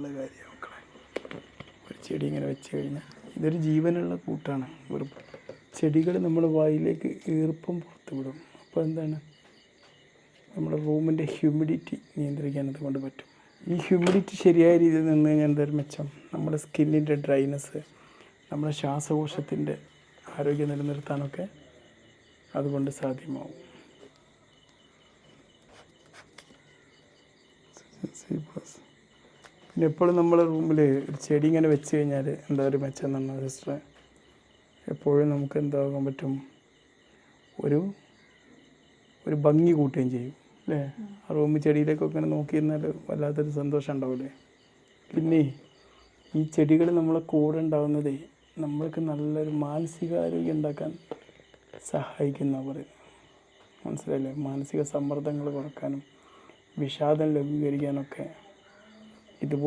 എന്നുള്ള കാര്യം മക്കളെ. ഒരു ചെടി ഇങ്ങനെ വെച്ച് കഴിഞ്ഞാൽ ഇതൊരു ജീവനുള്ള കൂട്ടാണ്. ഒരു ചെടികൾ നമ്മുടെ വായിലേക്ക് ഈർപ്പം പുറത്ത് വിടും. അപ്പോൾ എന്താണ്, നമ്മുടെ റൂമിൻ്റെ ഹ്യൂമിഡിറ്റി നിയന്ത്രിക്കാൻ അതുകൊണ്ട് പറ്റും. ഈ ഹ്യൂമിഡിറ്റി ശരിയായ രീതിയിൽ നിന്ന് കഴിഞ്ഞാൽ എന്തൊരു മെച്ചം, നമ്മുടെ സ്കിന്നിൻ്റെ ഡ്രൈനെസ്, നമ്മുടെ ശ്വാസകോശത്തിൻ്റെ ആരോഗ്യം നിലനിർത്താനൊക്കെ അതുകൊണ്ട് സാധ്യമാവും. പിന്നെ എപ്പോഴും നമ്മുടെ റൂമിൽ ഒരു ചെടി ഇങ്ങനെ വെച്ച് കഴിഞ്ഞാൽ എന്താ ഒരു മെച്ചം എന്ന് പറഞ്ഞാൽ സിസ്റ്റർ, എപ്പോഴും നമുക്ക് എന്താകാൻ പറ്റും, ഒരു ഭംഗി കൂട്ടുകയും ചെയ്യും അല്ലേ. ആ റൂമിൽ ചെടിയിലേക്കൊക്കെ ഇങ്ങനെ നോക്കിയിരുന്നാൽ വല്ലാത്തൊരു സന്തോഷം ഉണ്ടാവില്ലേ. പിന്നെ ഈ ചെടികൾ നമ്മളെ കൂടെ ഉണ്ടാകുന്നതേ നമ്മൾക്ക് നല്ലൊരു മാനസികാരോഗ്യം ഉണ്ടാക്കാൻ സഹായിക്കുന്ന പറയും, മനസ്സിലായില്ലേ. മാനസിക സമ്മർദ്ദങ്ങൾ കുറക്കാനും വിഷാദം ലഘൂകരിക്കാനൊക്കെ ഇതുപോലെ